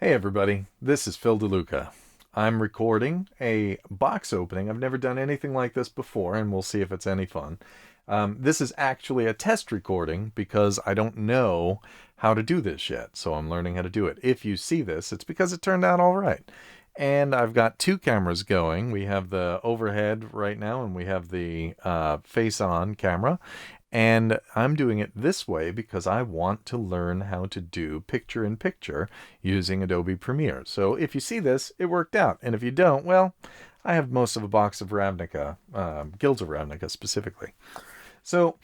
Hey everybody, this is Phil DeLuca. I'm recording a box opening. I've never done anything like this before, and we'll see if it's any fun. This is actually a test recording because I don't know how to do this yet, so I'm learning how to do it. If you see this, it's because it turned out all right. And I've got two cameras going. We have the overhead right now, and we have the face-on camera. And I'm doing it this way because I want to learn how to do picture-in-picture using Adobe Premiere. So if you see this, it worked out. And if you don't, well, I have most of a box of Ravnica, Guilds of Ravnica specifically. So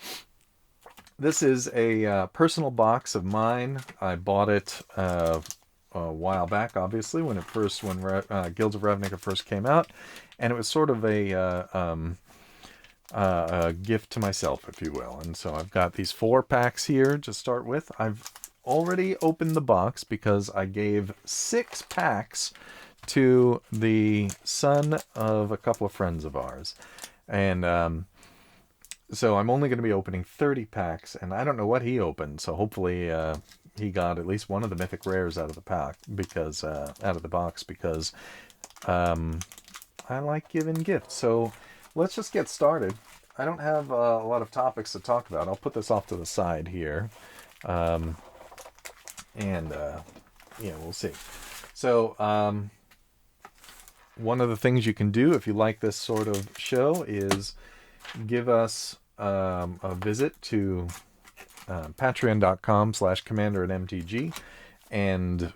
this is a personal box of mine. I bought it a while back, obviously, when Guilds of Ravnica first came out. And it was sort of a gift to myself, if you will. And so I've got these 4 packs here to start with. I've already opened the box because I gave 6 packs to the son of a couple of friends of ours. And so I'm only going to be opening 30 packs, and I don't know what he opened. So hopefully he got at least one of the mythic rares out of the pack, because out of the box, because I like giving gifts. So let's just get started. I don't have a lot of topics to talk about. I'll put this off to the side here. Yeah, we'll see. So one of the things you can do if you like this sort of show is give us a visit to patreon.com/Commanderin MTG and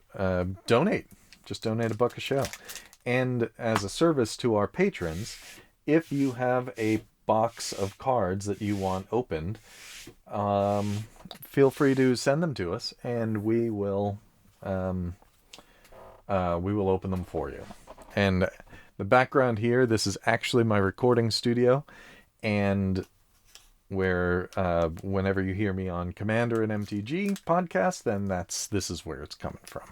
donate. Just donate $1 a show. And as a service to our patrons, if you have a box of cards that you want opened, feel free to send them to us, and we will open them for you. And the background here, this is actually my recording studio, and where whenever you hear me on Commanderin MTG Podcast, then this is where it's coming from.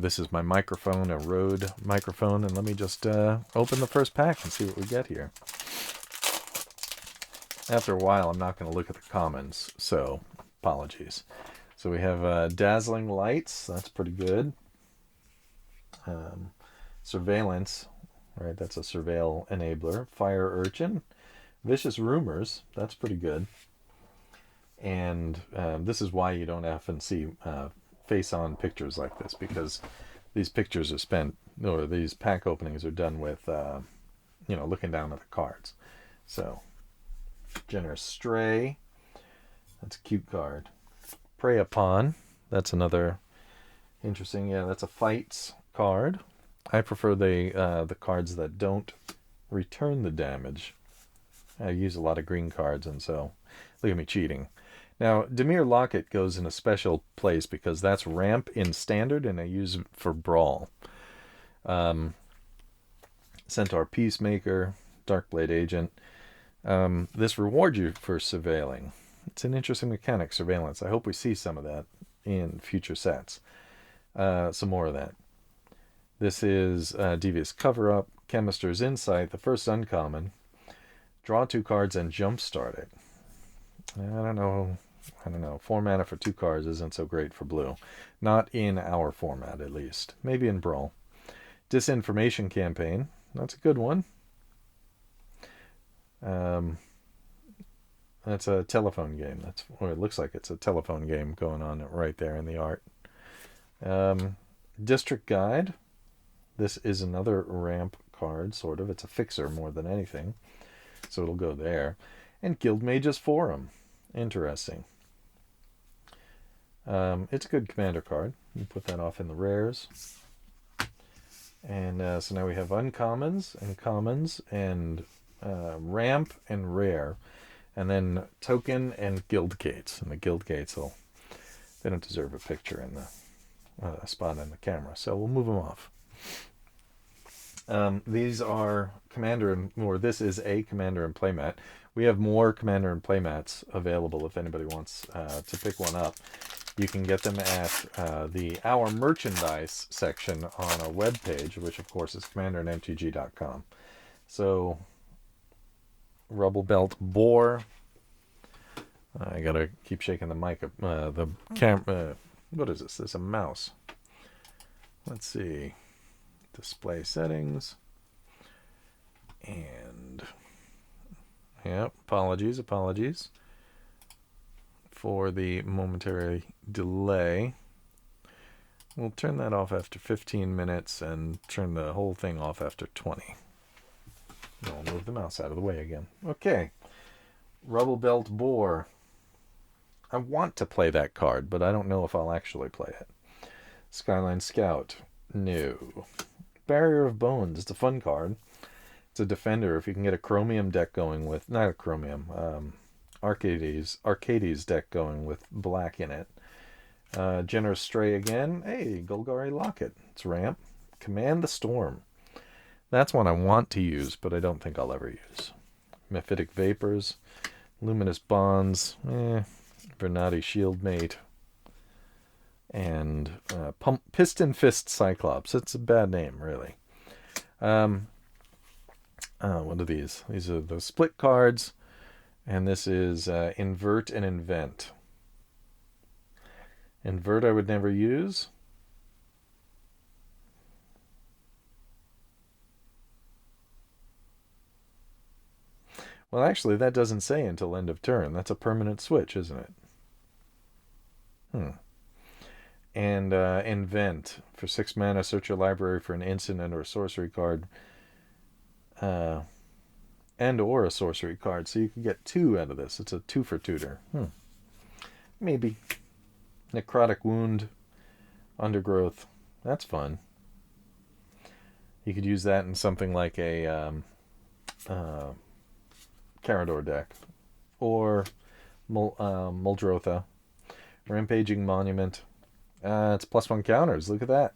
This is my microphone, a Rode microphone, and let me just open the first pack and see what we get here. After a while, I'm not going to look at the comments, so apologies. So we have Dazzling Lights, that's pretty good. Surveillance, right, that's a surveil enabler. Fire Urchin. Vicious Rumors, that's pretty good. And this is why you don't often see face-on pictures like this, because these pictures are spent, or these pack openings are done with, looking down at the cards. So, Generous Stray, that's a cute card. Prey Upon, that's another interesting, that's a fights card. I prefer the cards that don't return the damage. I use a lot of green cards, and so, look at me cheating. Now, Dimir Locket goes in a special place because that's ramp in standard, and I use it for brawl. Centaur Peacemaker, Darkblade Agent. This rewards you for surveilling. It's an interesting mechanic, surveillance. I hope we see some of that in future sets. Some more of that. This is Devious Cover-Up, Chemister's Insight, the first uncommon. Draw 2 cards and jumpstart it. I don't know. 4 mana for 2 cards isn't so great for blue. Not in our format, at least. Maybe in Brawl. Disinformation Campaign. That's a good one. That's a telephone game. Or it looks like it's a telephone game going on right there in the art. District Guide. This is another ramp card, sort of. It's a fixer more than anything. So it'll go there. And Guildmage's Forum. Interesting. It's a good commander card. You put that off in the rares. And so now we have uncommons and commons and ramp and rare. And then token and guild gates. And the guild gates, they don't deserve a picture in the spot in the camera. So we'll move them off. These are this is a Commanderin playmat. We have more Commanderin playmats available if anybody wants to pick one up. You can get them at our merchandise section on a web page, which of course is commanderinmtg.com. So, Rubble Belt Boar. I gotta keep shaking the mic up. The camera. What is this? There's a mouse. let's see. Display settings. And, yeah, apologies for the momentary delay. We'll turn that off after 15 minutes and turn the whole thing off after 20. I'll move the mouse out of the way again. Okay. Rubble Belt Boar. I want to play that card, but I don't know if I'll actually play it. Skyline Scout. No. Barrier of Bones. It's a fun card. It's a defender. If you can get a Chromium deck going with... Not a Chromium. Arcades deck going with black in it. Generous Stray again. Hey, Golgari Locket. It's ramp. Command the Storm. That's one I want to use, but I don't think I'll ever use. Mephitic Vapors. Luminous Bonds. Vernati Shieldmate. And Piston Fist Cyclops. It's a bad name, really. What are these? These are the split cards. And this is Invert and Invent. Invert I would never use. Well, actually, that doesn't say until end of turn. That's a permanent switch, isn't it? And Invent. For 6 mana, search your library for an instant and or a sorcery card. And or a sorcery card. So you can get 2 out of this. It's a 2 for tutor. Maybe. Necrotic Wound. Undergrowth. That's fun. You could use that in something like a Carador deck. Or Muldrotha. Rampaging Monument. It's +1 counters. Look at that.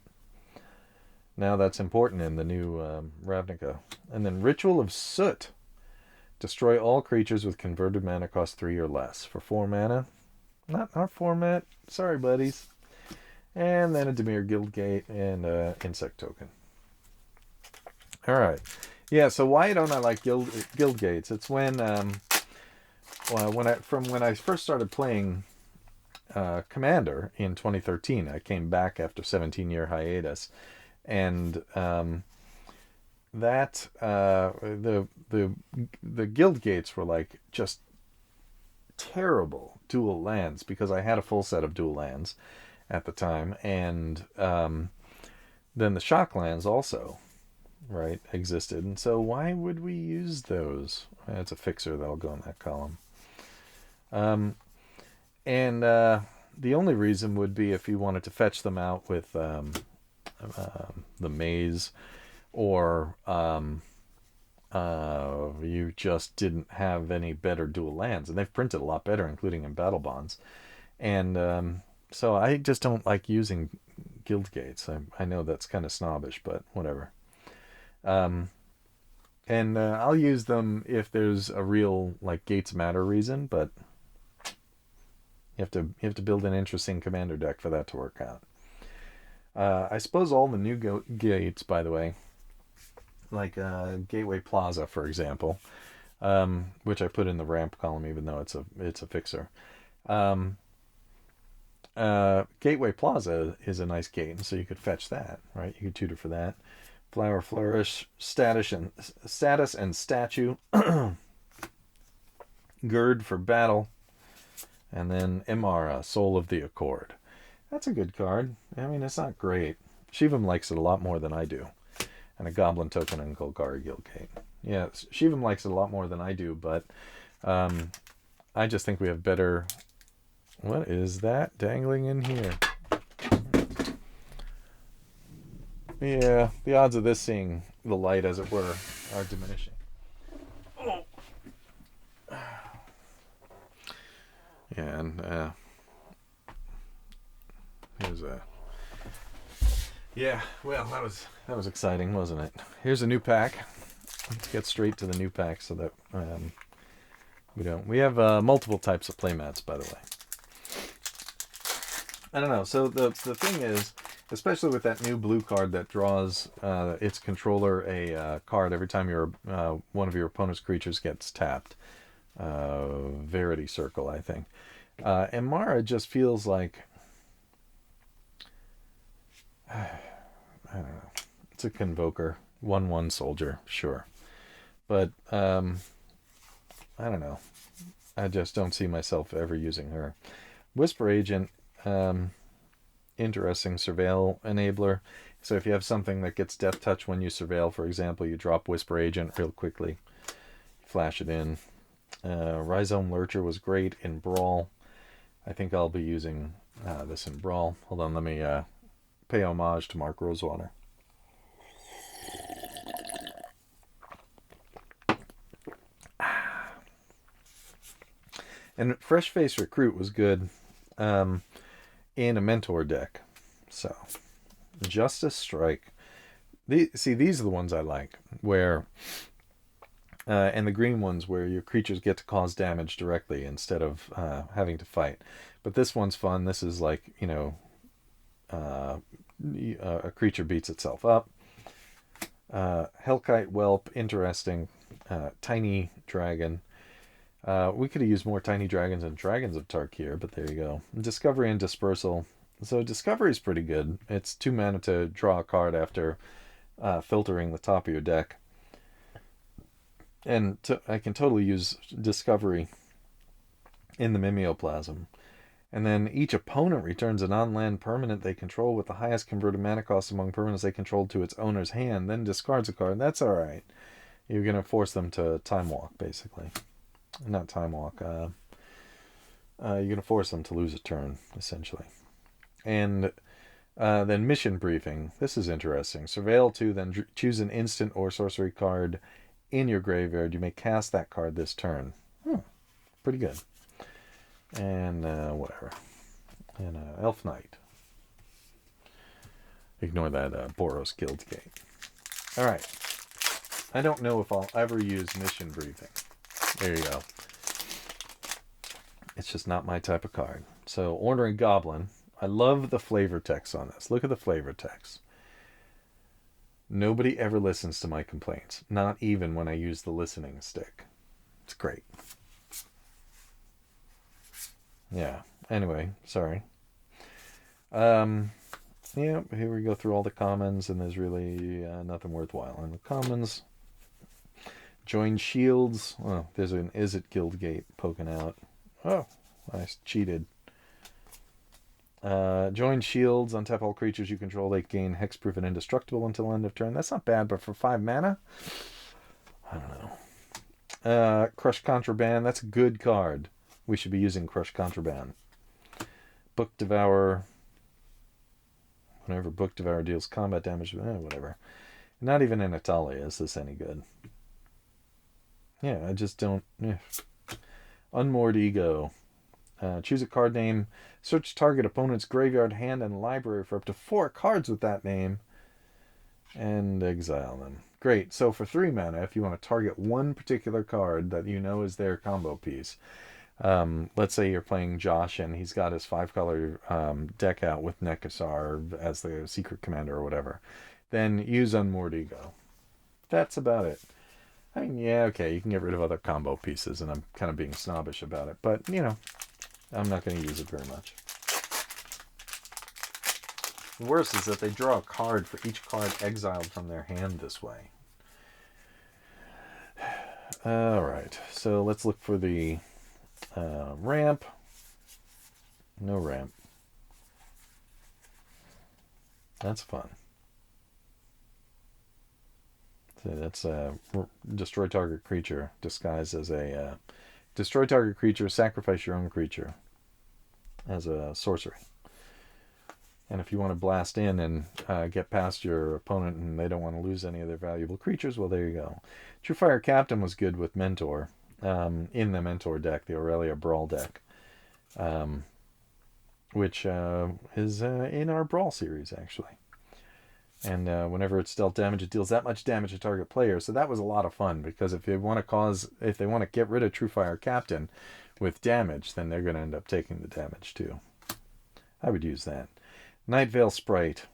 Now that's important in the new Ravnica. And then Ritual of Soot. Destroy all creatures with converted mana cost 3 or less. For 4 mana. Not our format. Sorry, buddies. And then a Dimir Guildgate and Insect Token. Alright. Yeah, so why don't I like Guildgates? It's when I first started playing Commander in 2013. I came back after 17-year hiatus. And the guild gates were like just terrible dual lands, because I had a full set of dual lands at the time, and then the shock lands also existed, and so why would we use those? It's a fixer that'll go in that column. And the only reason would be if you wanted to fetch them out with the maze, or you just didn't have any better dual lands, and they've printed a lot better, including in battle bonds. And so I just don't like using guild gates. I know that's kind of snobbish, but whatever. And I'll use them if there's a real like gates matter reason, but you have to build an interesting commander deck for that to work out. I suppose all the new gates, by the way, like Gateway Plaza, for example, which I put in the ramp column, even though it's a fixer. Gateway Plaza is a nice gate, and so you could fetch that, right? You could tutor for that. Flower Flourish, status and statue. Gird for battle. And then Imara, Soul of the Accord. That's a good card. I mean, it's not great. Shivam likes it a lot more than I do. And a Goblin Token and Golgari Guildgate. Yeah, Shivam likes it a lot more than I do, but I just think we have better... What is that dangling in here? Yeah, the odds of this seeing the light, as it were, are diminishing. Oh. Yeah, and here's a... Yeah, well, that was exciting, wasn't it? Here's a new pack. Let's get straight to the new pack so that we have multiple types of playmats, by the way. I don't know. So the thing is, especially with that new blue card that draws its controller a card every time one of your opponent's creatures gets tapped. Verity Circle, I think. And Mara just feels like... I don't know. It's a Convoker. 1/1 soldier, sure. But, I don't know. I just don't see myself ever using her. Whisper Agent, interesting surveil enabler. So if you have something that gets Death Touch when you surveil, for example, you drop Whisper Agent real quickly. Flash it in. Rhizome Lurcher was great in Brawl. I think I'll be using this in Brawl. Hold on, let me pay homage to Mark Rosewater. And Fresh Face Recruit was good in a Mentor deck. So, Justice Strike. These are the ones I like, where, and the green ones where your creatures get to cause damage directly instead of having to fight. But this one's fun. This is like, a creature beats itself up. Hellkite Whelp, interesting. Tiny Dragon. We could have used more Tiny Dragons and Dragons of Tarkir, but there you go. Discovery and Dispersal. So Discovery is pretty good. It's 2 mana to draw a card after filtering the top of your deck. And I can totally use Discovery in the Mimeoplasm. And then each opponent returns a non-land permanent they control with the highest converted mana cost among permanents they control to its owner's hand, then discards a card. That's alright. You're going to force them to Time Walk, basically. Not Time Walk. You're going to force them to lose a turn, essentially. And then Mission Briefing. This is interesting. Surveil 2, then choose an instant or sorcery card in your graveyard. You may cast that card this turn. Pretty good. And whatever. And Elf Knight. Ignore that Boros Guildgate. Alright. I don't know if I'll ever use Mission Briefing. There you go. It's just not my type of card. So, Ordering Goblin. I love the flavor text on this. Look at the flavor text. Nobody ever listens to my complaints. Not even when I use the listening stick. It's great. Yeah. Anyway, sorry. Yeah, here we go through all the commons, and there's really nothing worthwhile in the commons. Join Shields. Oh, there's an Is It Guildgate poking out. Oh, I cheated. Join Shields. Untap all creatures you control. They gain hexproof and indestructible until end of turn. That's not bad, but for 5 mana? I don't know. Crush Contraband. That's a good card. We should be using Crush Contraband. Book Devourer. Whenever Book Devourer deals combat damage, whatever. Not even in Italia is this any good. Yeah, I just don't... Unmoored Ego. Choose a card name. Search target opponent's graveyard, hand, and library for up to 4 cards with that name. And exile them. Great. So for 3 mana, if you want to target one particular card that you know is their combo piece. Let's say you're playing Josh and he's got his 5-color deck out with Nekasar as the secret commander or whatever. Then use Unmoored Ego. That's about it. I mean, yeah, okay, you can get rid of other combo pieces, and I'm kind of being snobbish about it. But, I'm not going to use it very much. The worst is that they draw a card for each card exiled from their hand this way. Alright, so let's look for the ramp. No ramp. That's fun. So that's destroy target creature disguised as a destroy target creature, sacrifice your own creature as a sorcery. And if you want to blast in and get past your opponent and they don't want to lose any of their valuable creatures, well, there you go. Truefire Captain was good with Mentor in the Mentor deck, the Aurelia Brawl deck, which is in our Brawl series, actually. And whenever it's dealt damage, it deals that much damage to target player. So that was a lot of fun, because if they want to get rid of Truefire Captain with damage, then they're going to end up taking the damage too. I would use that. Night Veil Sprite.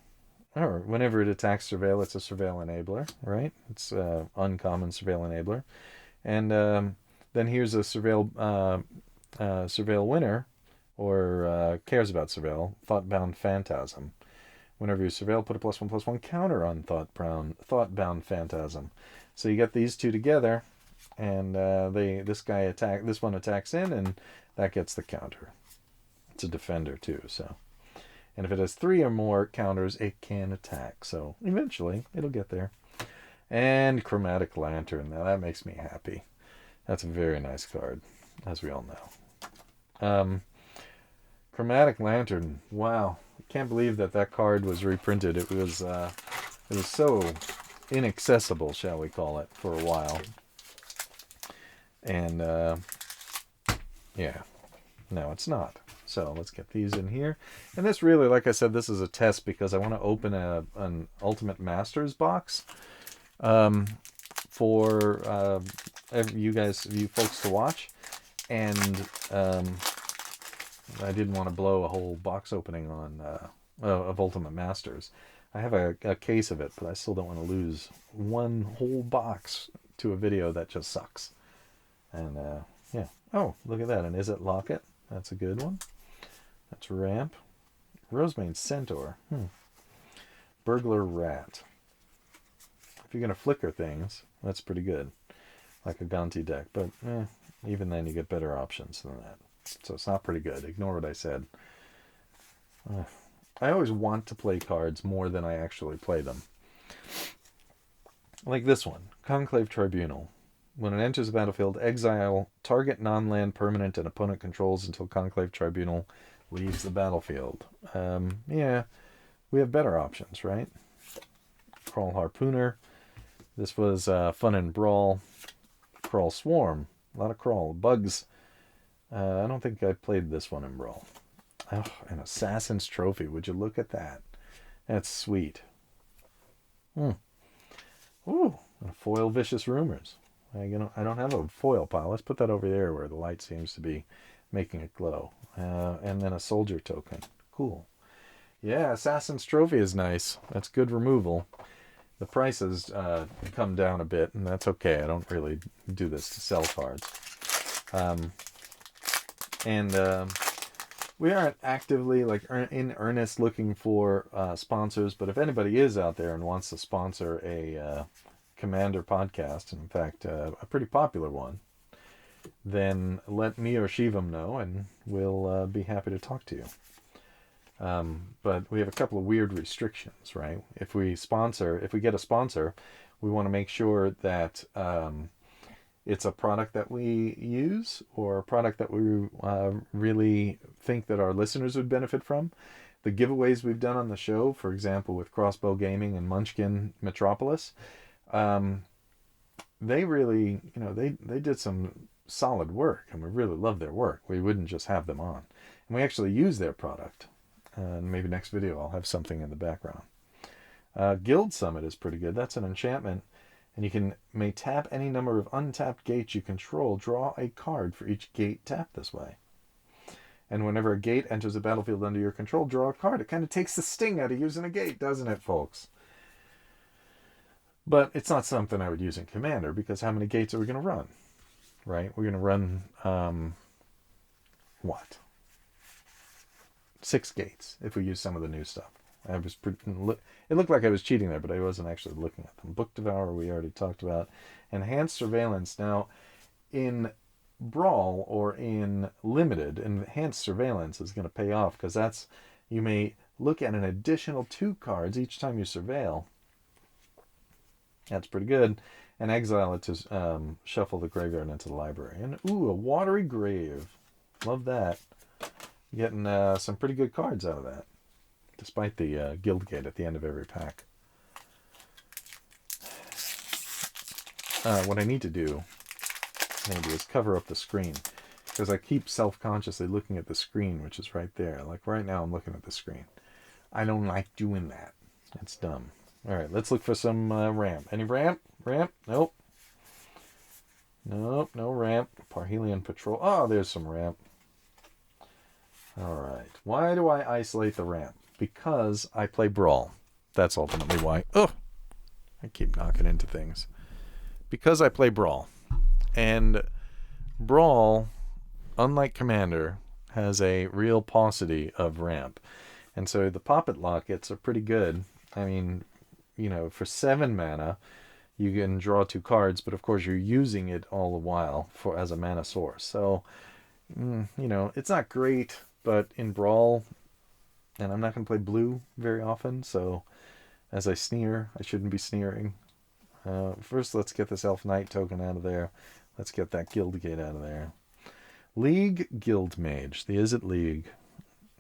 Or whenever it attacks Surveil, it's a Surveil Enabler, right? It's uncommon Surveil Enabler. And then here's a Surveil Winner, or cares about Surveil, Thoughtbound Phantasm. Whenever you surveil, put a +1/+1 counter on Thoughtbound Phantasm. So you get these two together, and this one attacks in, and that gets the counter. It's a defender too, so. And if it has 3 or more counters, it can attack. So eventually, it'll get there. And Chromatic Lantern. Now that makes me happy. That's a very nice card, as we all know. Chromatic Lantern. Wow, I can't believe that card was reprinted. It was so inaccessible, shall we call it, for a while. And yeah, no, it's not. So let's get these in here. And this really, like I said, this is a test because I want to open an Ultimate Masters box for you folks to watch. And I didn't want to blow a whole box opening of Ultimate Masters. I have a case of it, but I still don't want to lose one whole box to a video that just sucks. And yeah. Oh, look at that. And is it Locket? That's a good one. That's Ramp. Rosemane Centaur. Burglar Rat. If you're going to flicker things, that's pretty good. Like a Gonti deck. But even then you get better options than that. So it's not pretty good. Ignore what I said. I always want to play cards more than I actually play them. Like this one. Conclave Tribunal. When it enters the battlefield, exile target non-land permanent and opponent controls until Conclave Tribunal leaves the battlefield. Yeah, we have better options, right? Crawl Harpooner. This was fun in Brawl. Crawl Swarm. A lot of crawl. Bugs. I don't think I played this one in Brawl. Oh, an Assassin's Trophy. Would you look at that? That's sweet. Ooh, a foil Vicious Rumors. I don't have a foil pile. Let's put that over there where the light seems to be making it glow. And then a soldier token. Cool. Yeah, Assassin's Trophy is nice. That's good removal. The prices come down a bit, and that's okay. I don't really do this to sell cards. We aren't actively in earnest looking for sponsors, but if anybody is out there and wants to sponsor a Commander podcast, and in fact a pretty popular one, then let me or Shivam know, and we'll be happy to talk to you. But we have a couple of weird restrictions, right? If we get a sponsor, we want to make sure that it's a product that we use or a product that we really think that our listeners would benefit from. The giveaways we've done on the show, for example, with Crossbow Gaming and Munchkin Metropolis, they really, they did some solid work, and we really love their work. We wouldn't just have them on. And we actually use their product. Maybe next video I'll have something in the background. Guild Summit is pretty good. That's an enchantment. And you may tap any number of untapped gates you control. Draw a card for each gate tapped this way. And whenever a gate enters the battlefield under your control, draw a card. It kind of takes the sting out of using a gate, doesn't it, folks? But it's not something I would use in Commander, because how many gates are we going to run? Right? We're going to run, what? 6 gates, if we use some of the new stuff. It looked like I was cheating there, but I wasn't actually looking at them. Book Devourer, we already talked about. Enhanced Surveillance. Now, in Brawl or in Limited, Enhanced Surveillance is going to pay off, because you may look at an additional 2 cards each time you surveil. That's pretty good. And exile it to shuffle the graveyard into the library. And, a Watery Grave. Love that. Getting some pretty good cards out of that, despite the guild gate at the end of every pack. What I need to do maybe is cover up the screen, because I keep self-consciously looking at the screen, which is right there. Like right now I'm looking at the screen. I don't like doing that. It's dumb. All right, let's look for some ramp. Any ramp? Ramp? Nope. Nope, no ramp. Parhelion Patrol. Oh, there's some ramp. All right. Why do I isolate the ramp? Because I play Brawl. That's ultimately why. Oh, I keep knocking into things. Because I play Brawl. And Brawl, unlike Commander, has a real paucity of ramp. And so the poppet lockets are pretty good. I mean, for 7 mana, you can draw 2 cards, but of course you're using it all the while as a mana source. So, it's not great, but in Brawl, and I'm not going to play blue very often, so as I sneer, I shouldn't be sneering. First, let's get this Elf Knight token out of there. Let's get that Guild Gate out of there. League Guild Mage, the Izzet League.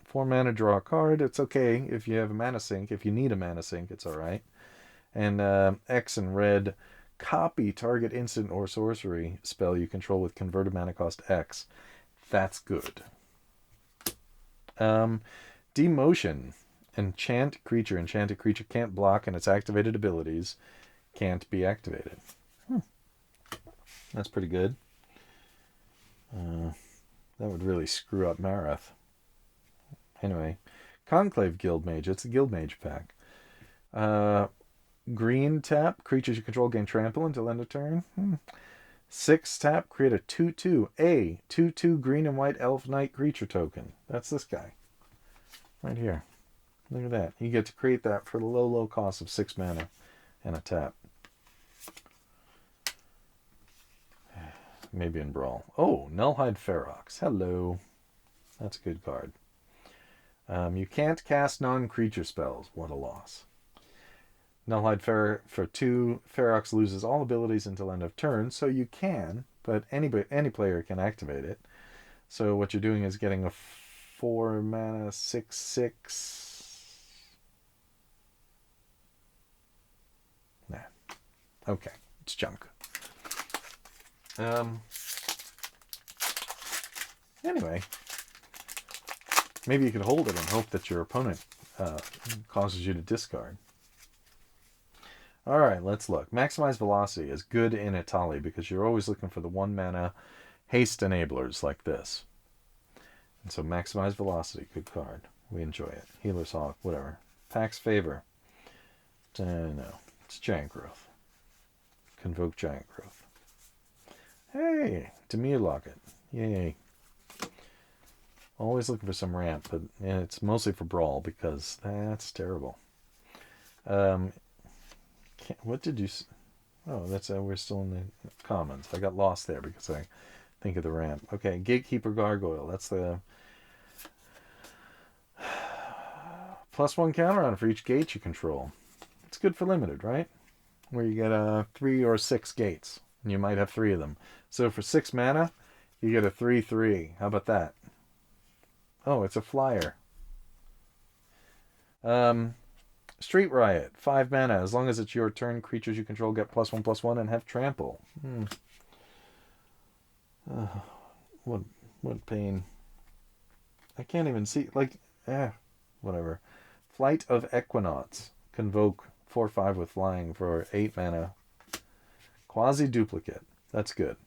4 mana, draw a card. It's okay if you have a mana sink. If you need a mana sink, it's alright. And X and red, copy target instant or sorcery spell you control with converted mana cost X. That's good. Demotion. Enchanted creature can't block, and its activated abilities can't be activated. That's pretty good. That would really screw up Marath. Anyway, Conclave Guild Mage. It's a Guild Mage pack. Green tap, creatures you control gain trample until end of turn. 6 tap, create a 2/2. A 2/2 green and white elf knight creature token. That's this guy. Right here. Look at that. You get to create that for the low cost of 6 mana and a tap. Maybe in Brawl. Oh, Nullhide Ferox. Hello. That's a good card. You can't cast non-creature spells. What a loss. Nullhide for 2, Ferox loses all abilities until end of turn, so you can, but any player can activate it. So what you're doing is getting a 4 mana 6/6. Nah. Okay, it's junk. Anyway, maybe you could hold it and hope that your opponent causes you to discard. Alright, let's look. Maximize Velocity is good in Italy because you're always looking for the 1 mana haste enablers like this. And so Maximize Velocity, good card. We enjoy it. Healer's Hawk, whatever. Pax Favor. No, it's Giant Growth. Convoke Giant Growth. Hey, Demir Locket. Yay. Always looking for some ramp, but it's mostly for Brawl because that's terrible. What did you... Oh, that's we're still in the commons. I got lost there because I think of the ramp. Okay, Gatekeeper Gargoyle. That's the +1 counter on for each gate you control. It's good for limited, right? Where you get 3 or 6 gates, and you might have 3 of them. So for 6 mana, you get a 3/3. How about that? Oh, it's a flyer. Street Riot, 5 mana. As long as it's your turn, creatures you control get +1/+1 and have trample. What pain. I can't even see. Whatever. Flight of Equinaughts. Convoke 4/5 with flying for 8 mana. Quasi-duplicate. That's good.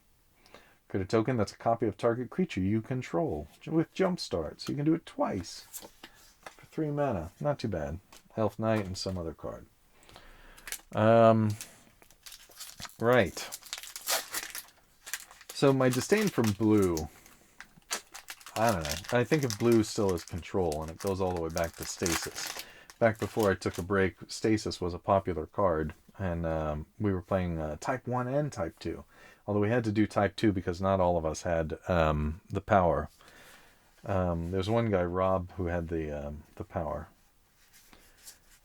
Create a token that's a copy of target creature you control with Jumpstart. So you can do it twice. For 3 mana. Not too bad. Elf Knight and some other card. Right. So my disdain from blue, I don't know. I think of blue still as control, and it goes all the way back to Stasis. Back before I took a break, Stasis was a popular card, and we were playing Type 1 and Type 2. Although we had to do Type 2 because not all of us had the power. There's one guy, Rob, who had the power.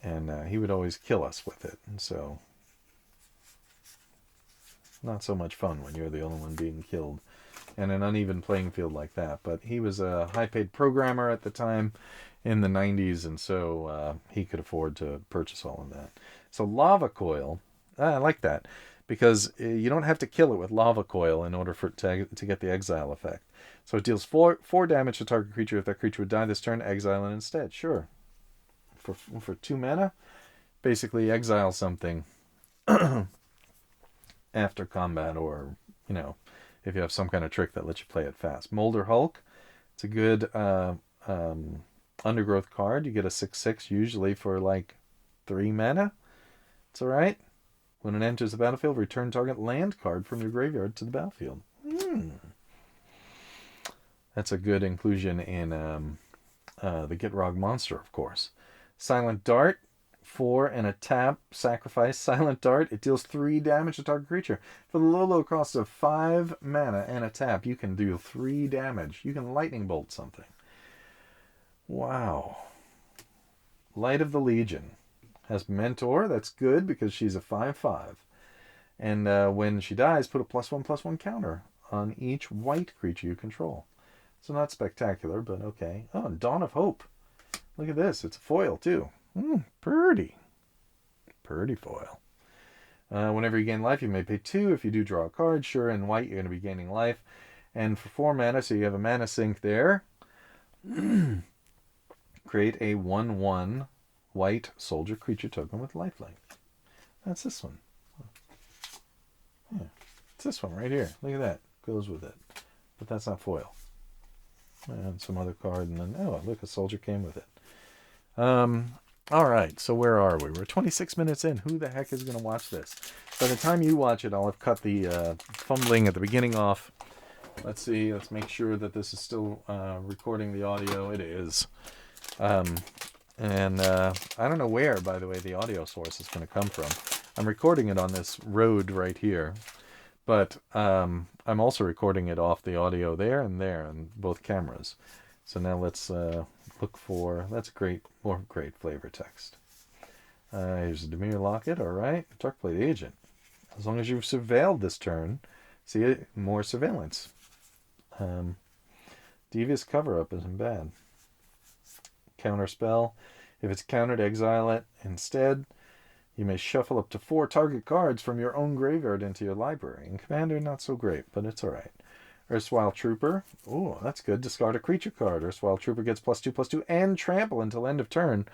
And he would always kill us with it. And so, not so much fun when you're the only one being killed. And an uneven playing field like that. But he was a high-paid programmer at the time in the 90s. And so he could afford to purchase all of that. So Lava Coil, I like that. Because you don't have to kill it with Lava Coil in order for it to get the exile effect. So it deals 4 damage to target creature. If that creature would die this turn, exile it instead. Sure. For 2 mana, basically exile something after combat, or if you have some kind of trick that lets you play it fast. Molder Hulk, it's a good undergrowth card. You get a 6/6 usually for 3 mana. It's alright. When it enters the battlefield, return target land card from your graveyard to the battlefield. That's a good inclusion in The Gitrog monster, of course. Silent Dart, 4 and a tap, sacrifice. Silent Dart, it deals 3 damage to target creature. For the low cost of 5 mana and a tap, you can deal 3 damage. You can lightning bolt something. Wow. Light of the Legion. Has Mentor, that's good because she's a 5/5. And when she dies, put a +1/+1 counter on each white creature you control. So not spectacular, but okay. Oh, and Dawn of Hope. Look at this. It's a foil, too. Pretty. Pretty foil. Whenever you gain life, you may pay 2. If you do draw a card, sure, in white, you're going to be gaining life. And for 4 mana, so you have a mana sink there. Create a 1/1 white soldier creature token with lifelink. That's this one. Yeah, it's this one right here. Look at that. Goes with it. But that's not foil. And some other card, and then, oh, look, a soldier came with it. All right, so where are we? We're 26 minutes in. Who the heck is going to watch this? By the time you watch it, I'll have cut the fumbling at the beginning off. Let's see. Let's make sure that this is still recording the audio. It is. And I don't know where, by the way, the audio source is going to come from. I'm recording it on this Rode right here. But I'm also recording it off the audio there on both cameras. So now let's look for, that's more great flavor text. Here's a Dimir Locket, all right. Darkblade Agent. As long as you've surveilled this turn, see it, more surveillance. Devious Cover-Up isn't bad. Counter spell. If it's countered, exile it. Instead, you may shuffle up to 4 target cards from your own graveyard into your library. In Commander, not so great, but it's alright. Erstwhile Trooper. Ooh, that's good. Discard a creature card. Erstwhile Trooper gets +2/+2 and trample until end of turn.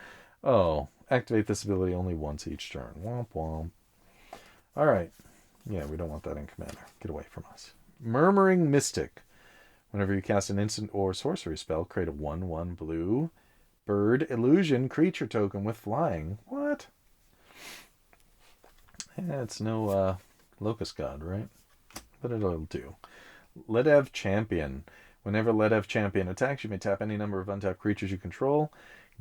Oh, activate this ability only once each turn. Womp womp. Alright. Yeah, we don't want that in Commander. Get away from us. Murmuring Mystic. Whenever you cast an instant or sorcery spell, create a 1/1 blue bird illusion creature token with flying. What? Yeah, it's no Locust God, right? But it'll do. Ledev Champion. Whenever Ledev Champion attacks, you may tap any number of untapped creatures you control.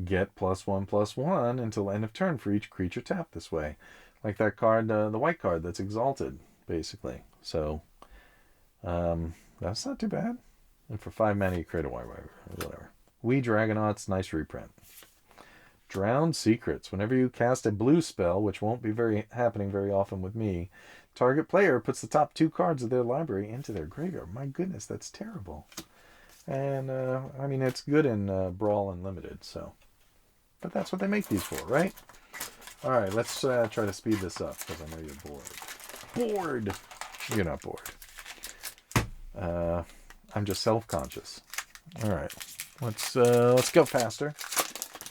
Get +1/+1 until end of turn for each creature tapped this way. Like that card, the white card that's exalted, basically. So, that's not too bad. And for 5 mana, you create a white or whatever. We Dragonauts, nice reprint. Drowned Secrets. Whenever you cast a blue spell, which won't be happening very often with me, target player puts the top 2 cards of their library into their graveyard. My goodness, that's terrible. And, I mean, it's good in Brawl Unlimited, so. But that's what they make these for, right? All right, let's try to speed this up, because I know you're bored. Bored! You're not bored. I'm just self-conscious. All right, let's go faster.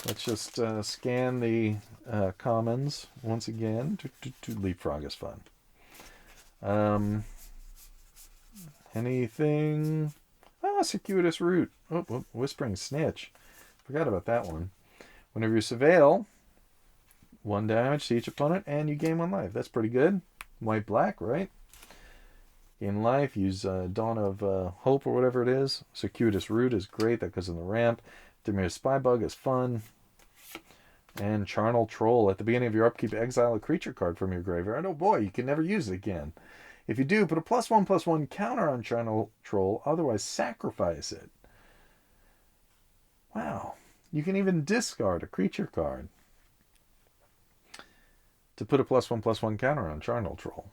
Let's just scan the commons once again. Leapfrog is fun. Anything? Circuitous Root. Oh, Whispering Snitch. Forgot about that one. Whenever you surveil, 1 damage to each opponent, and you gain 1 life. That's pretty good. White-black, right? Gain life, use Dawn of Hope or whatever it is. Circuitous Root is great. That goes in the ramp. Dimir Spybug is fun. And Charnel Troll. At the beginning of your upkeep, exile a creature card from your graveyard. Oh boy, you can never use it again. If you do, put a +1/+1 counter on Charnel Troll. Otherwise, sacrifice it. Wow. You can even discard a creature card to put a +1/+1 counter on Charnel Troll.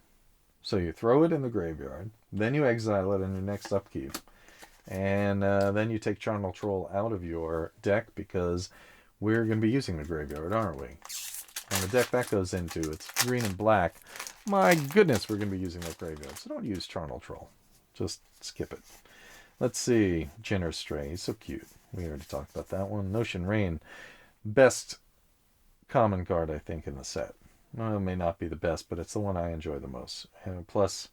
So you throw it in the graveyard, then you exile it in your next upkeep, and then you take Charnel Troll out of your deck because we're going to be using the graveyard, aren't we? And the deck that goes into, it's green and black. My goodness, we're going to be using that graveyard. So don't use Charnel Troll. Just skip it. Let's see. Jinner Stray. He's so cute. We already talked about that one. Notion Rain. Best common card, I think, in the set. Well, it may not be the best, but it's the one I enjoy the most. And plus,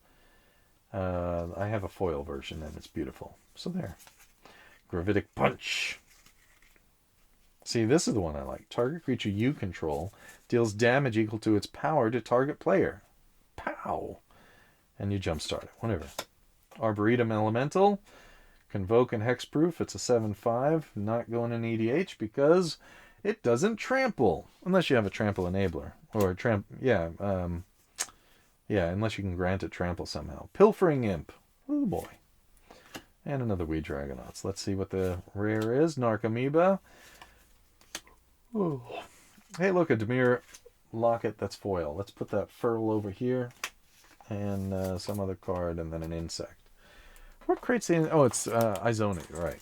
I have a foil version, and it's beautiful. So there. Gravitic Punch. See, this is the one I like. Target creature you control deals damage equal to its power to target player. Pow! And you jumpstart it. Whatever. Arboretum Elemental. Convoke and Hexproof. It's a 7/5. Not going in EDH because it doesn't trample. Unless you have a trample enabler. Or unless you can grant it trample somehow. Pilfering Imp. Oh boy. And another Wee Dragonauts. Let's see what the rare is. Narcomoeba. Oh. Hey, look, a Dimir Locket that's foil. Let's put that Furl over here. And some other card, and then an insect. What crate's the... Oh, it's Izoni, right.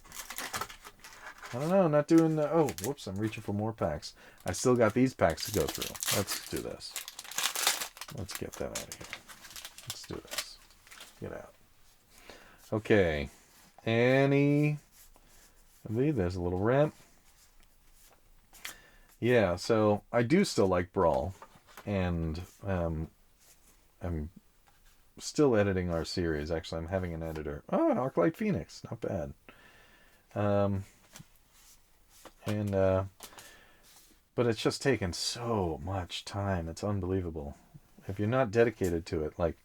I don't know, not doing the... Oh, whoops, I'm reaching for more packs. I still got these packs to go through. Let's do this. Let's get that out of here. Let's do this. Get out. Okay. There's a little ramp. Yeah, so I do still like Brawl. And I'm still editing our series. Actually, I'm having an editor. Oh, Arclight Phoenix. Not bad. But it's just taken so much time. It's unbelievable. If you're not dedicated to it, like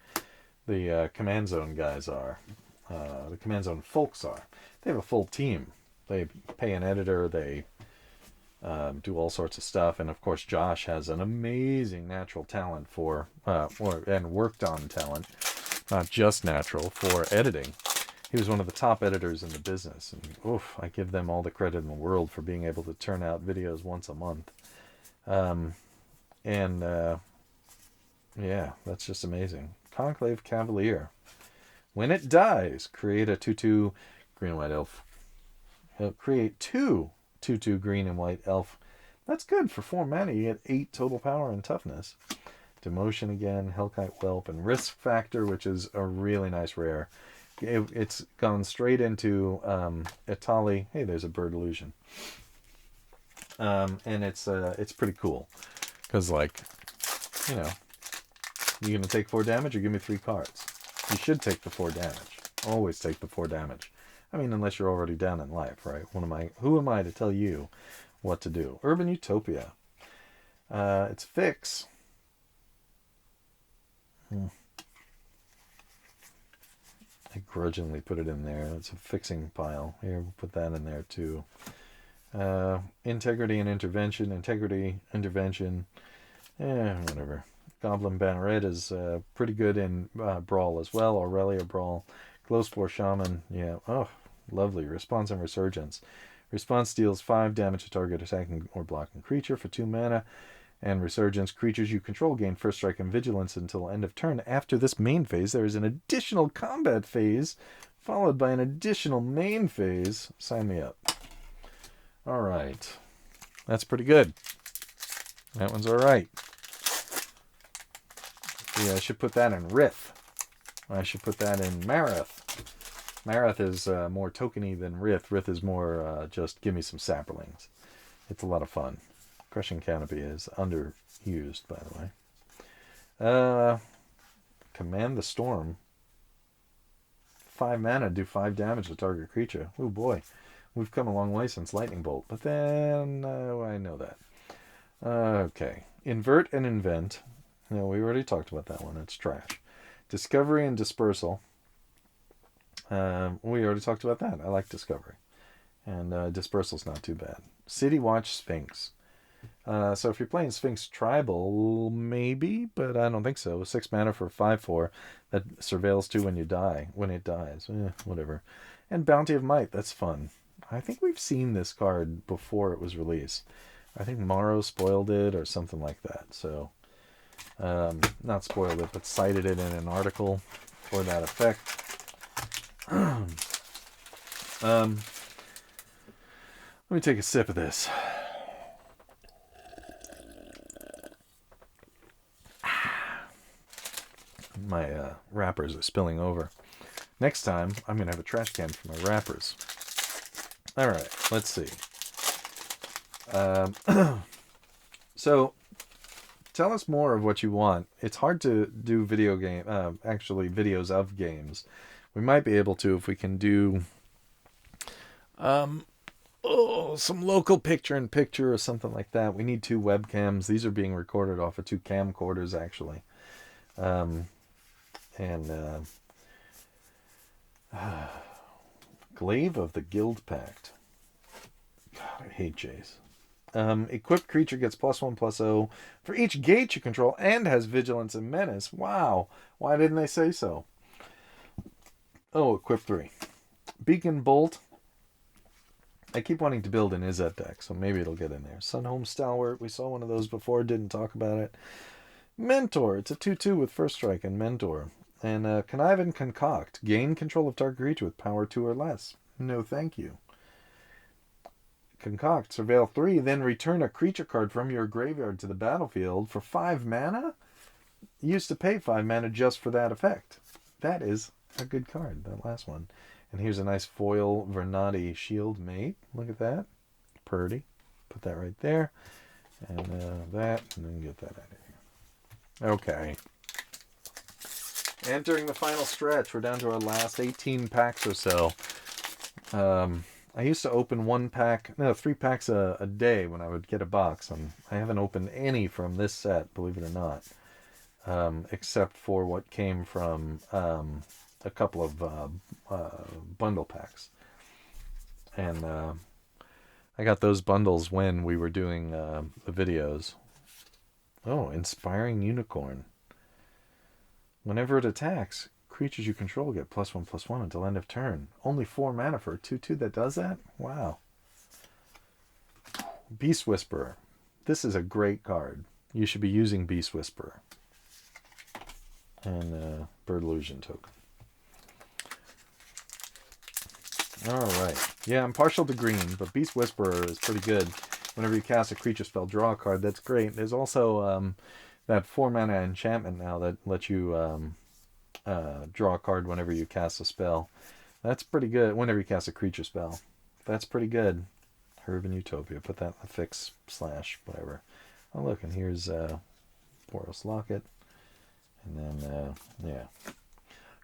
the Command Zone guys are, the Command Zone folks are, they have a full team. They pay an editor. They do all sorts of stuff. And of course, Josh has an amazing natural talent and worked on talent, not just natural, for editing. He was one of the top editors in the business. And I give them all the credit in the world for being able to turn out videos once a month. Yeah, that's just amazing. Conclave Cavalier. When it dies, create a 2/2 green and white elf. Create 2 2/2 green and white elf. That's good for 4 mana. You get 8 total power and toughness. Demotion again, Hellkite Whelp, and Risk Factor, which is a really nice rare. It's gone straight into Itali. Hey, there's a bird illusion. And it's pretty cool. Because, you're going to take 4 damage or give me 3 cards. You should take the 4 damage. Always take the 4 damage. I mean, unless you're already down in life, right? Who am I to tell you what to do? Urban Utopia. It's fix. I grudgingly put it in there. It's a fixing pile. Here, we'll put that in there too. Integrity and Intervention. Integrity, Intervention. Whatever. Goblin Banneret is pretty good in Brawl as well. Aurelia Brawl. Glowspore Shaman. Yeah. Oh, lovely. Response and Resurgence. Response deals 5 damage to target attacking or blocking creature for 2 mana. And Resurgence, creatures you control gain first strike and vigilance until end of turn. After this main phase, there is an additional combat phase, followed by an additional main phase. Sign me up. All right. That's pretty good. That one's all right. Yeah, I should put that in Rith. I should put that in Marath. Marath is more tokeny than Rith. Rith is more just give me some saplings. It's a lot of fun. Crushing Canopy is underused, by the way. Command the Storm. 5 mana, do 5 damage to target creature. Oh boy. We've come a long way since Lightning Bolt. But then, I know that. Okay. Invert and Invent. No, we already talked about that one. It's trash. Discovery and Dispersal. We already talked about that. I like Discovery. And Dispersal's not too bad. City Watch Sphinx. So if you're playing Sphinx Tribal, maybe, but I don't think so. 6 mana for 5/4 that surveils 2 when it dies. Whatever. And Bounty of Might, that's fun. I think we've seen this card before it was released. I think Morrow spoiled it or something like that. So, not spoiled it, but cited it in an article for that effect. Let me take a sip of this. My wrappers are spilling over. Next time, I'm going to have a trash can for my wrappers. All right, let's see. So, tell us more of what you want. It's hard to do videos of games. We might be able to if we can do some local picture-in-picture or something like that. We need 2 webcams. These are being recorded off of 2 camcorders, actually. Glaive of the Guild Pact. God, I hate Jace. Equipped creature gets +1/+0 for each gate you control and has vigilance and menace. Wow. Why didn't they say so? Oh, equip 3. Beacon Bolt. I keep wanting to build an Izzet deck, so maybe it'll get in there. Sunhome Stalwart. We saw one of those before, didn't talk about it. Mentor. It's a 2/2 with first strike and Mentor. And Connive and Concoct. Gain control of target creature with power 2 or less. No thank you. Concoct, surveil 3, then return a creature card from your graveyard to the battlefield for 5 mana? You used to pay 5 mana just for that effect. That is a good card, that last one. And here's a nice foil Vernati Shield Mate. Look at that. Purdy. Put that right there. And that, and then get that out of here. Okay. Entering the final stretch. We're down to our last 18 packs or so. I used to open 3 packs a day when I would get a box. I haven't opened any from this set, believe it or not, except for what came from a couple of bundle packs. And I got those bundles when we were doing the videos. Oh, Inspiring Unicorn. Whenever it attacks, creatures you control get +1/+1 until end of turn. Only 4 mana for a 2/2 that does that? Wow. Beast Whisperer. This is a great card. You should be using Beast Whisperer. And Bird Illusion token. Alright. Yeah, I'm partial to green, but Beast Whisperer is pretty good. Whenever you cast a creature spell, draw a card. That's great. There's also that 4 mana enchantment now that lets you draw a card whenever you cast a spell. That's pretty good. Whenever you cast a creature spell. That's pretty good. Herb and Utopia. Put that in the fix / whatever. Oh, look, and here's Boros Locket. And then, yeah.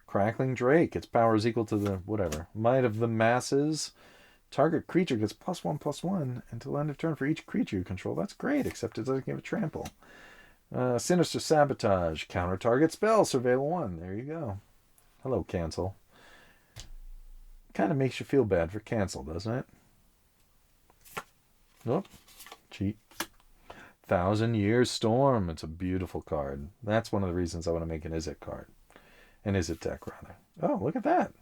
Crackling Drake. Its power is equal to the, whatever. Might of the Masses. Target creature gets +1/+1 until end of turn for each creature you control. That's great, except it doesn't give a trample. Sinister Sabotage. Counter target spell. Surveil 1. There you go. Hello, Cancel. Kind of makes you feel bad for Cancel, doesn't it? Nope. Cheat. 1,000 Years Storm. It's a beautiful card. That's one of the reasons I want to make an Izzet card. An Izzet deck, rather. Oh, look at that.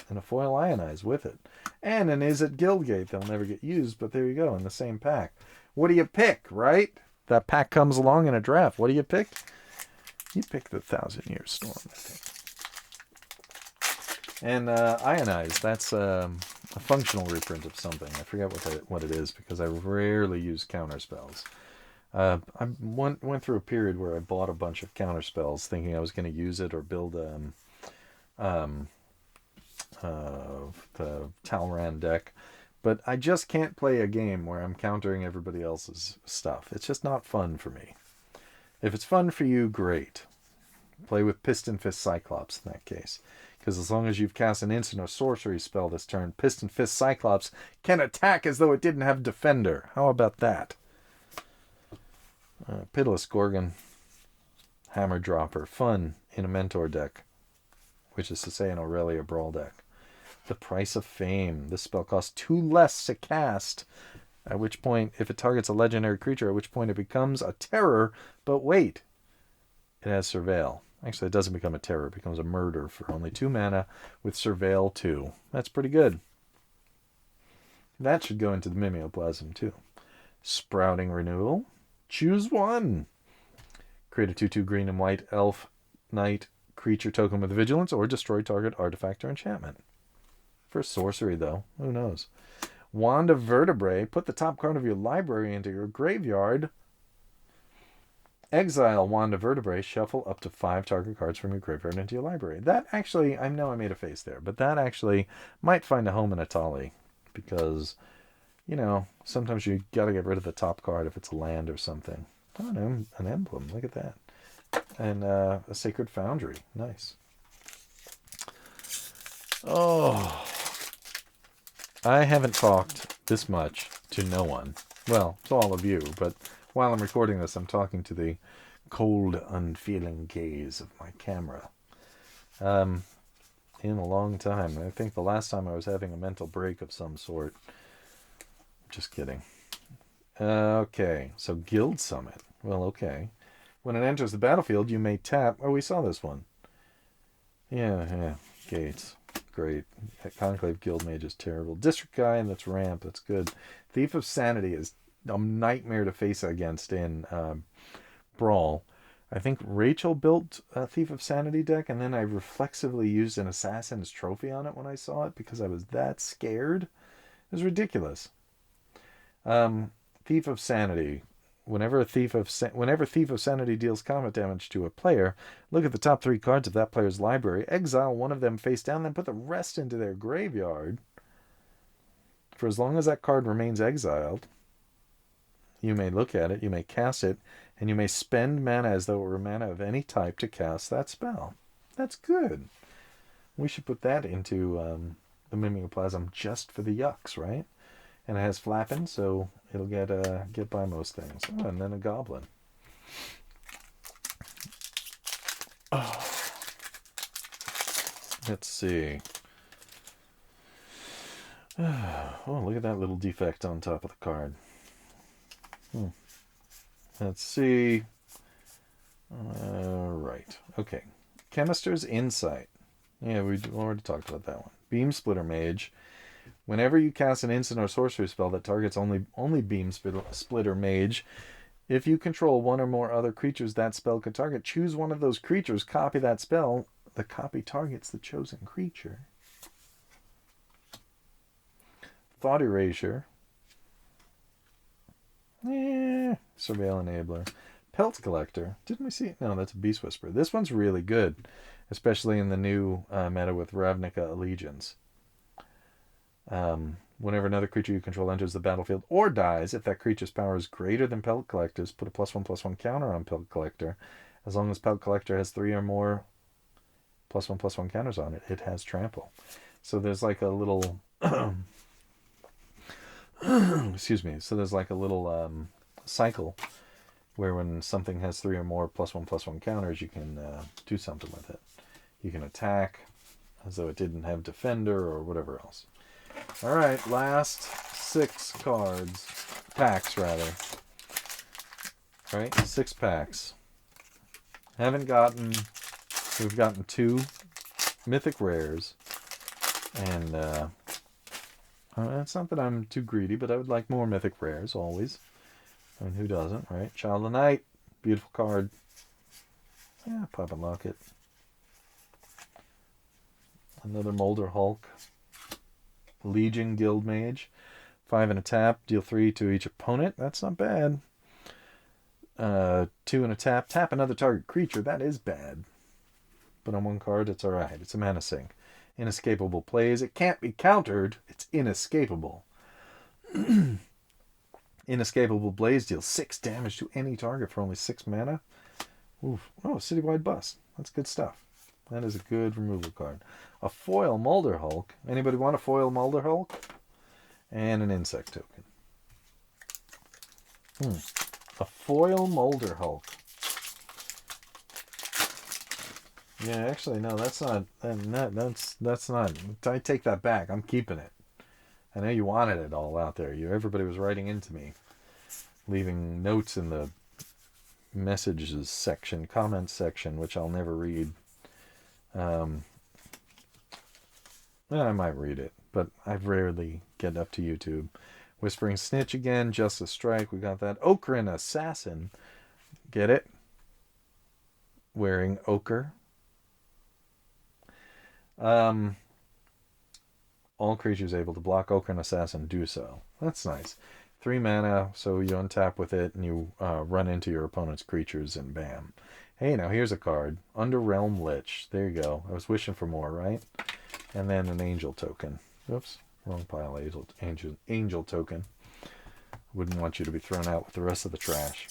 And a foil Ionize with it. And an Izzet Guildgate. They'll never get used, but there you go, in the same pack. What do you pick, right? That pack comes along in a draft. What do you pick? You pick the 1,000 Years Storm, I think. And Ionize, that's a functional reprint of something. I forget what it is because I rarely use counter spells. I went through a period where I bought a bunch of counter spells thinking I was going to use it or build the Talran deck. But I just can't play a game where I'm countering everybody else's stuff. It's just not fun for me. If it's fun for you, great. Play with Piston Fist Cyclops in that case. Because as long as you've cast an instant or sorcery spell this turn, Piston Fist Cyclops can attack as though it didn't have Defender. How about that? Pitiless Gorgon. Hammer Dropper. Fun in a Mentor deck. Which is to say an Aurelia Brawl deck. The Price of Fame. This spell costs 2 less to cast. At which point, if it targets a legendary creature, at which point it becomes a terror. But wait. It has Surveil. Actually, it doesn't become a terror. It becomes a murder for only 2 mana with Surveil 2. That's pretty good. That should go into the Mimeoplasm too. Sprouting Renewal. Choose one. Create a 2/2 green and white elf knight creature token with vigilance or destroy target artifact or enchantment. For sorcery, though, who knows? Wand of Vertebrae. Put the top card of your library into your graveyard. Exile Wand of Vertebrae. Shuffle up to 5 target cards from your graveyard into your library. That actually, I know I made a face there, but that actually might find a home in Atali. Because, you know, sometimes you got to get rid of the top card if it's a land or something. Oh, an emblem. Look at that. And a Sacred Foundry. Nice. Oh. I haven't talked this much to no one. Well, to all of you, but while I'm recording this, I'm talking to the cold, unfeeling gaze of my camera. in a long time. I think the last time I was having a mental break of some sort. Just kidding. Okay, so Guild Summit. Well, okay. When it enters the battlefield, you may tap... Oh, we saw this one. Yeah. Gates. Great. Conclave Guild Mage is terrible. District Guy, and that's Ramp. That's good. Thief of Sanity is a nightmare to face against in Brawl. I think Rachel built a Thief of Sanity deck, and then I reflexively used an Assassin's Trophy on it when I saw it because I was that scared. It was ridiculous. Thief of Sanity. Whenever Thief of Sanity deals combat damage to a player, look at the top 3 cards of that player's library, exile one of them face down, then put the rest into their graveyard. For as long as that card remains exiled, you may look at it, you may cast it, and you may spend mana as though it were mana of any type to cast that spell. That's good. We should put that into the Mimeoplasm just for the yucks, right? And it has flapping, so it'll get by most things. Oh, and then a goblin. Oh. Let's see. Oh, look at that little defect on top of the card. Let's see. Right. Okay. Chemister's Insight. Yeah, we already talked about that one. Beam Splitter Mage. Whenever you cast an instant or sorcery spell that targets only Beam Splitter Mage, if you control one or more other creatures that spell could target, choose one of those creatures, copy that spell. The copy targets the chosen creature. Thought Erasure. Surveil Enabler. Pelt Collector. Didn't we see it? No, that's a Beast Whisperer. This one's really good, especially in the new meta with Ravnica Allegiance. Whenever another creature you control enters the battlefield or dies, if that creature's power is greater than Pelt Collector's, put a +1/+1 counter on Pelt Collector. As long as Pelt Collector has 3 or more +1/+1 counters on it, it has trample. So there's like a little excuse me. So there's like a little cycle where when something has 3 or more +1/+1 counters, you can do something with it. You can attack as though it didn't have Defender or whatever else. All right, last 6 cards. Packs, rather. All right, 6 packs. We've gotten 2 mythic rares. And it's not that I'm too greedy, but I would like more mythic rares, always. I mean, who doesn't, right? Child of Night, beautiful card. Yeah, pop and lock it. Another Molder Hulk. Legion Guild Mage. 5 and a tap, deal 3 to each opponent. That's not bad. 2 and a tap, tap another target creature. That is bad. But on 1 card, it's alright. It's a mana sink. Inescapable plays. It can't be countered. It's inescapable. Inescapable Blaze deals 6 damage to any target for only 6 mana. Oof. Oh, Citywide Bust. That's good stuff. That is a good removal card. A foil Molder Hulk. Anybody want a foil Molder Hulk? And an insect token. A foil Molder Hulk. Yeah, actually, no, that's not. That's not. I take that back. I'm keeping it. I know you wanted it all out there. Everybody was writing into me, leaving notes in the messages section, comments section, which I'll never read. I might read it, but I rarely get up to YouTube. Whispering Snitch again, Justice Strike, we got that. Okran Assassin, get it? Wearing ochre. All creatures able to block Okran Assassin do so. That's nice. 3 mana, so you untap with it, and you run into your opponent's creatures, and bam. Hey, now here's a card. Underrealm Lich. There you go. I was wishing for more, right? And then an angel token. Oops, wrong pile. Angel token. Wouldn't want you to be thrown out with the rest of the trash.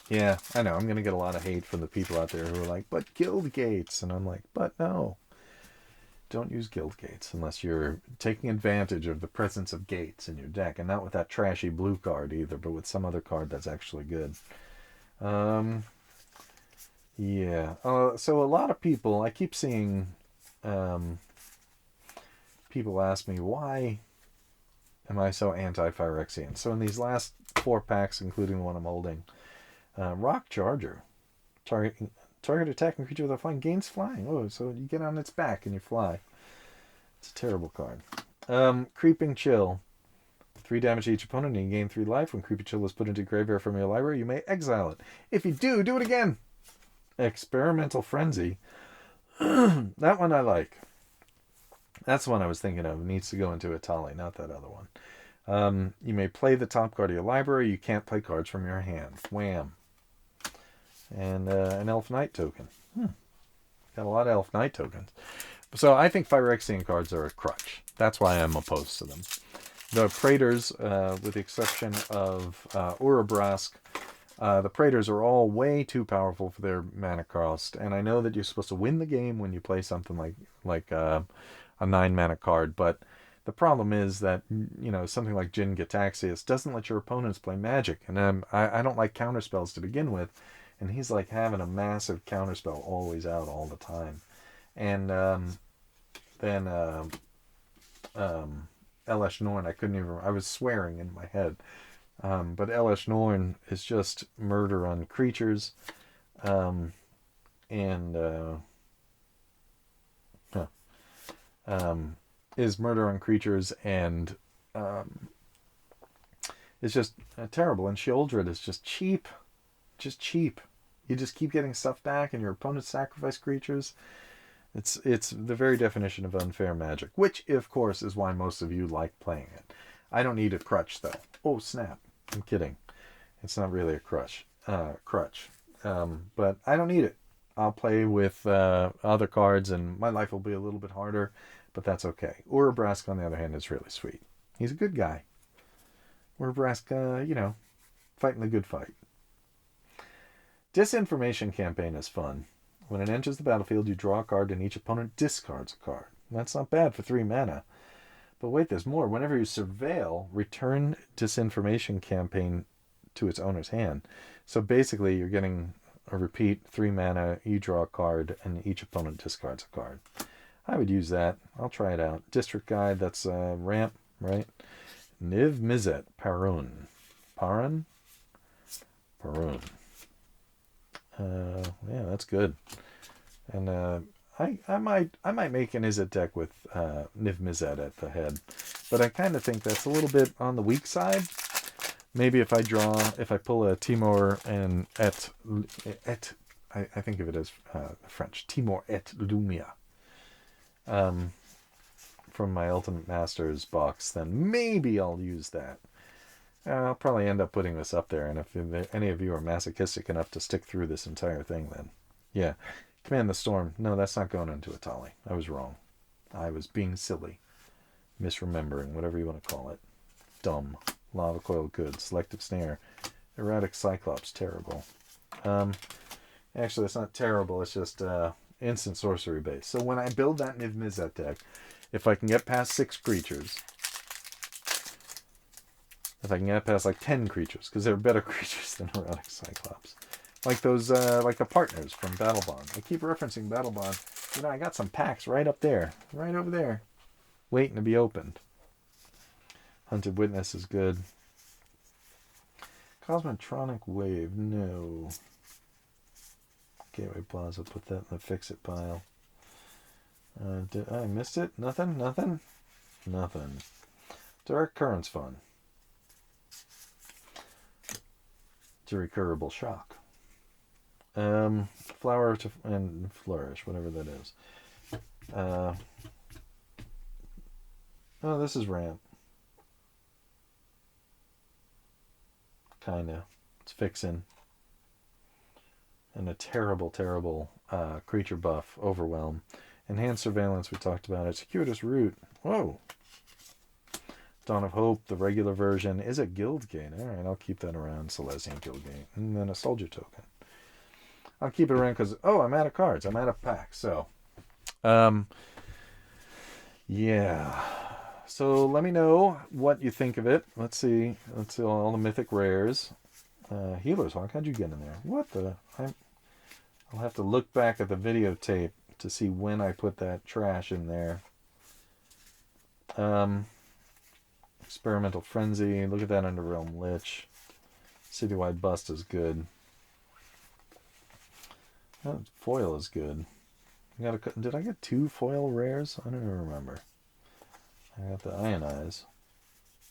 Yeah, I know. I'm going to get a lot of hate from the people out there who are like, but guild gates. And I'm like, but no. Don't use guild gates unless you're taking advantage of the presence of gates in your deck. And not with that trashy blue card either, but with some other card that's actually good. Yeah. So a lot of people, I keep seeing um, people ask me, why am I so anti-Phyrexian? So in these last 4 packs, including the one I'm holding, Rock Charger. Target attacking creature with a flying gains flying. Oh, so you get on its back and you fly. It's a terrible card. Creeping Chill. 3 damage to each opponent and you gain 3 life. When Creeping Chill is put into graveyard from your library, you may exile it. If you do, do it again. Experimental Frenzy. That one I like. That's the one I was thinking of. It needs to go into Itali, not that other one. You may play the top card of your library. You can't play cards from your hand. Wham. And an Elf Knight token. Got a lot of Elf Knight tokens. So I think Phyrexian cards are a crutch. That's why I'm opposed to them. The Praetors, with the exception of Urabrask, the Praetors are all way too powerful for their mana cost. And I know that you're supposed to win the game when you play something like a 9 mana card, but the problem is that, something like Jin Gitaxias doesn't let your opponents play Magic. And I don't like counterspells to begin with. And he's like having a massive counterspell always out all the time. And then Elesh Norn, I was swearing in my head. But Elesh Norn is just murder on creatures. Is murder on creatures and it's just terrible. And Sheoldred is just cheap. Just cheap. You just keep getting stuff back and your opponents sacrifice creatures. It's the very definition of unfair Magic, which of course is why most of you like playing it. I don't need a crutch though. Oh snap. I'm kidding. It's not really a crutch. But I don't need it. I'll play with other cards and my life will be a little bit harder, but that's okay. Urabrask, on the other hand, is really sweet. He's a good guy. Urabrask, fighting the good fight. Disinformation Campaign is fun. When it enters the battlefield, you draw a card and each opponent discards a card. That's not bad for 3 mana. But wait, there's more. Whenever you surveil, return Disinformation Campaign to its owner's hand. So basically, you're getting a repeat 3 mana, you draw a card, and each opponent discards a card. I would use that. I'll try it out. District Guide, that's ramp, right? Niv Mizzet, Parun. Parun? Parun. Yeah, that's good. And I might make an Izzet deck with Niv Mizzet at the head, but I kind of think that's a little bit on the weak side. Maybe if I pull a Timor and I think of it as French, Timor et Lumia, from my Ultimate Masters box, then maybe I'll use that. I'll probably end up putting this up there, and if any of you are masochistic enough to stick through this entire thing, then yeah. Command the Storm. No, that's not going into Itali. I was wrong. I was being silly. Misremembering, whatever you want to call it. Dumb. Lava Coil, good. Selective Snare. Erratic Cyclops, terrible. Actually, it's not terrible. It's just instant sorcery base. So when I build that Niv Mizzet deck, if I can get past 6 creatures... If I can get past like 10 creatures, because they're better creatures than Erratic Cyclops. Like those, like the partners from Battle Bond. I keep referencing Battle Bond. I got some packs right up there, right over there, waiting to be opened. Hunted Witness is good. Cosmotronic Wave, no. Gateway Plaza, put that in the fix-it pile. Did I missed it? Nothing? Direct Current's fun. It's a recurable shock. Flower to and Flourish, whatever that is. Oh, this is ramp. Kinda. It's fixin'. And a terrible, terrible creature buff, Overwhelm. Enhanced Surveillance, we talked about it. Circuitous Root. Whoa. Dawn of Hope, the regular version, is a guild gate. Alright, I'll keep that around. Celestian Guild Gate. And then a soldier token. I'll keep it around because, I'm out of cards. I'm out of packs. So, yeah. So let me know what you think of it. Let's see all the mythic rares. Healer's Hawk, how'd you get in there? What the? I'll have to look back at the videotape to see when I put that trash in there. Experimental Frenzy. Look at that Underrealm Lich. Citywide Bust is good. Oh, foil is good. Did I get 2 foil rares? I don't even remember. I got the Ionize.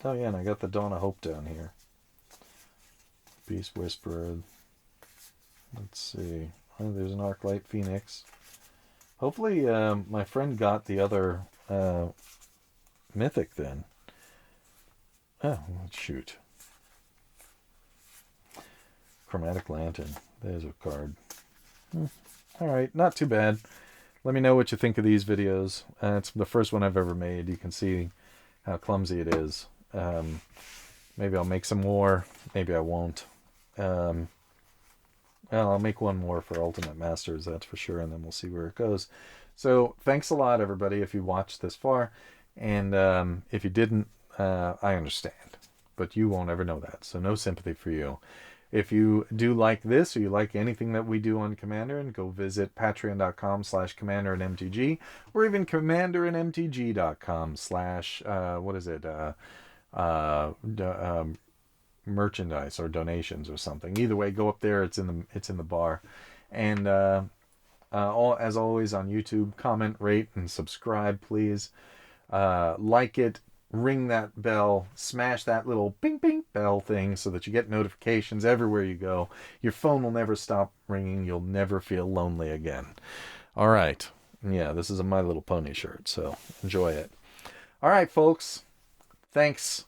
Oh yeah, and I got the Dawn of Hope down here. Beast Whisperer. Let's see. Oh, there's an Arclight Phoenix. Hopefully my friend got the other Mythic then. Oh, shoot. Chromatic Lantern. There's a card. Alright, not too bad. Let me know what you think of these videos. It's the first one I've ever made. You can see how clumsy it is. Maybe I'll make some more. Maybe I won't. Well, I'll make one more for Ultimate Masters, that's for sure, and then we'll see where it goes. So, thanks a lot, everybody, if you watched this far. And if you didn't, I understand. But you won't ever know that, so no sympathy for you. If you do like this, or you like anything that we do on Commanderin, go visit patreon.com/CommanderinMTG, or even CommanderinMTG.com/ what is it? Merchandise or donations or something. Either way, go up there. It's in the bar. And as always on YouTube, comment, rate, and subscribe, please. Like it. Ring that bell, smash that little ping ping bell thing so that you get notifications everywhere you go. Your phone will never stop ringing. You'll never feel lonely again. All right. Yeah, this is a My Little Pony shirt, so enjoy it. All right, folks. Thanks.